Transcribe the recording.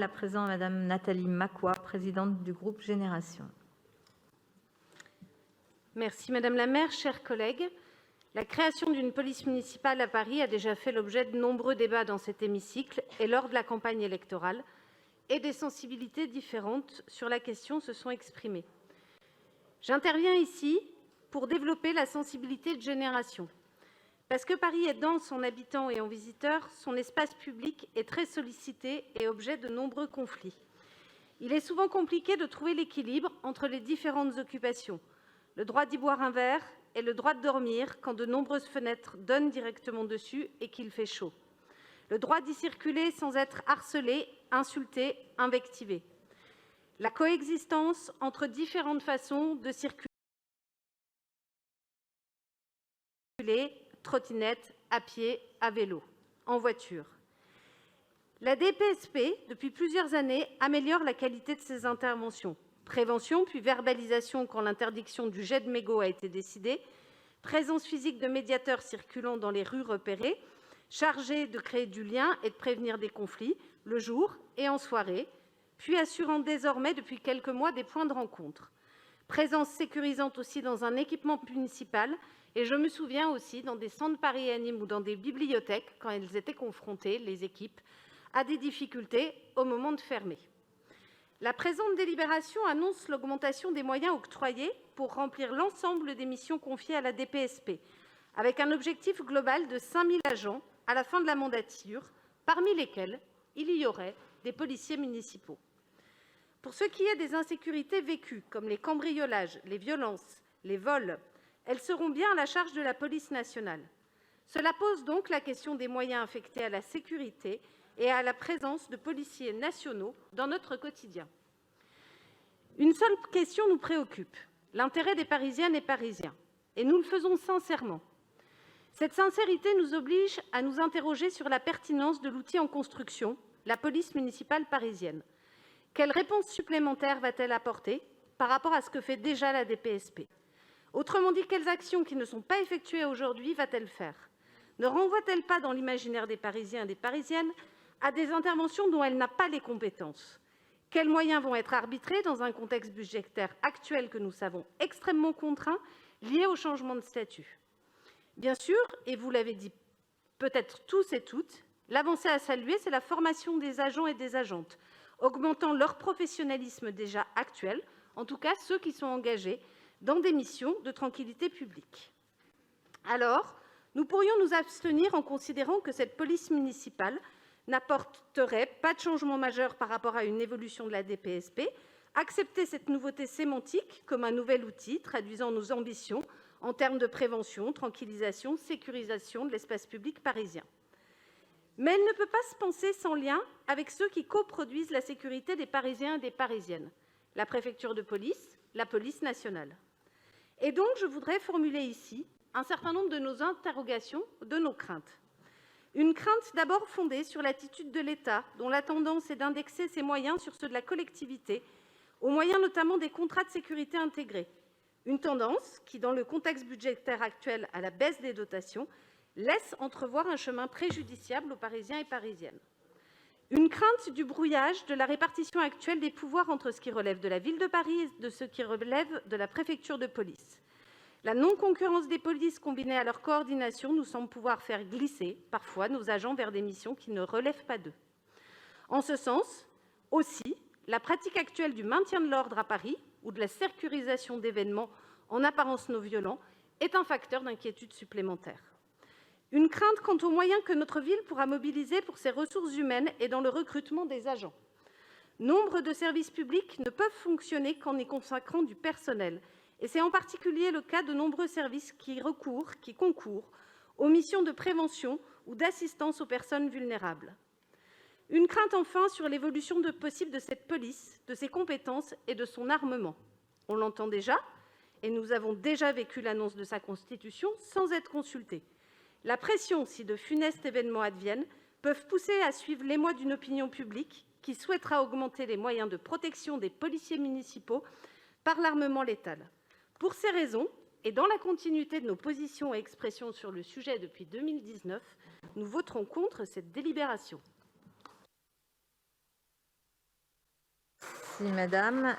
à présent à Madame Nathalie Macquois, présidente du groupe Génération. Merci Madame la maire, chers collègues. La création d'une police municipale à Paris a déjà fait l'objet de nombreux débats dans cet hémicycle et lors de la campagne électorale, et des sensibilités différentes sur la question se sont exprimées. J'interviens ici pour développer la sensibilité de Génération. Parce que Paris est dense en habitants et en visiteurs, son espace public est très sollicité et objet de nombreux conflits. Il est souvent compliqué de trouver l'équilibre entre les différentes occupations, le droit d'y boire un verre et le droit de dormir quand de nombreuses fenêtres donnent directement dessus et qu'il fait chaud. Le droit d'y circuler sans être harcelé, insulté, invectivé. La coexistence entre différentes façons de circuler, trottinette, à pied, à vélo, en voiture. La DPSP, depuis plusieurs années, améliore la qualité de ses interventions. Prévention, puis verbalisation quand l'interdiction du jet de mégots a été décidée, présence physique de médiateurs circulant dans les rues repérées, chargés de créer du lien et de prévenir des conflits, le jour et en soirée, puis assurant désormais depuis quelques mois des points de rencontre. Présence sécurisante aussi dans un équipement municipal, et je me souviens aussi dans des centres Paris Anime ou dans des bibliothèques, quand elles étaient confrontées, les équipes, à des difficultés au moment de fermer. La présente délibération annonce l'augmentation des moyens octroyés pour remplir l'ensemble des missions confiées à la DPSP, avec un objectif global de 5 000 agents à la fin de la mandature, parmi lesquels il y aurait des policiers municipaux. Pour ce qui est des insécurités vécues, comme les cambriolages, les violences, les vols, elles seront bien à la charge de la police nationale. Cela pose donc la question des moyens affectés à la sécurité et à la présence de policiers nationaux dans notre quotidien. Une seule question nous préoccupe, l'intérêt des Parisiennes et Parisiens, et nous le faisons sincèrement. Cette sincérité nous oblige à nous interroger sur la pertinence de l'outil en construction, la police municipale parisienne. Quelle réponse supplémentaire va-t-elle apporter par rapport à ce que fait déjà la DPSP? Autrement dit, quelles actions qui ne sont pas effectuées aujourd'hui va-t-elle faire? Ne renvoie-t-elle pas dans l'imaginaire des Parisiens et des Parisiennes à des interventions dont elle n'a pas les compétences? Quels moyens vont être arbitrés dans un contexte budgétaire actuel que nous savons extrêmement contraint, lié au changement de statut? Bien sûr, et vous l'avez dit peut-être tous et toutes, l'avancée à saluer, c'est la formation des agents et des agentes, augmentant leur professionnalisme déjà actuel, en tout cas ceux qui sont engagés dans des missions de tranquillité publique. Alors, nous pourrions nous abstenir en considérant que cette police municipale n'apporterait pas de changement majeur par rapport à une évolution de la DPSP, accepter cette nouveauté sémantique comme un nouvel outil traduisant nos ambitions en termes de prévention, tranquillisation, sécurisation de l'espace public parisien. Mais elle ne peut pas se penser sans lien avec ceux qui coproduisent la sécurité des Parisiens et des Parisiennes, la préfecture de police, la police nationale. Et donc, je voudrais formuler ici un certain nombre de nos interrogations, de nos craintes. Une crainte d'abord fondée sur l'attitude de l'État, dont la tendance est d'indexer ses moyens sur ceux de la collectivité, au moyen notamment des contrats de sécurité intégrés. Une tendance qui, dans le contexte budgétaire actuel à la baisse des dotations, laisse entrevoir un chemin préjudiciable aux Parisiens et Parisiennes. Une crainte du brouillage de la répartition actuelle des pouvoirs entre ce qui relève de la Ville de Paris et de ce qui relève de la préfecture de police. La non-concurrence des polices combinée à leur coordination nous semble pouvoir faire glisser, parfois, nos agents vers des missions qui ne relèvent pas d'eux. En ce sens, aussi, la pratique actuelle du maintien de l'ordre à Paris ou de la sécurisation d'événements en apparence non violents est un facteur d'inquiétude supplémentaire. Une crainte quant aux moyens que notre ville pourra mobiliser pour ses ressources humaines et dans le recrutement des agents. Nombre de services publics ne peuvent fonctionner qu'en y consacrant du personnel, et c'est en particulier le cas de nombreux services qui concourent aux missions de prévention ou d'assistance aux personnes vulnérables. Une crainte enfin sur l'évolution possible de cette police, de ses compétences et de son armement. On l'entend déjà, et nous avons déjà vécu l'annonce de sa constitution sans être consultés. La pression, si de funestes événements adviennent, peuvent pousser à suivre l'émoi d'une opinion publique qui souhaitera augmenter les moyens de protection des policiers municipaux par l'armement létal. Pour ces raisons, et dans la continuité de nos positions et expressions sur le sujet depuis 2019, nous voterons contre cette délibération. Merci, madame.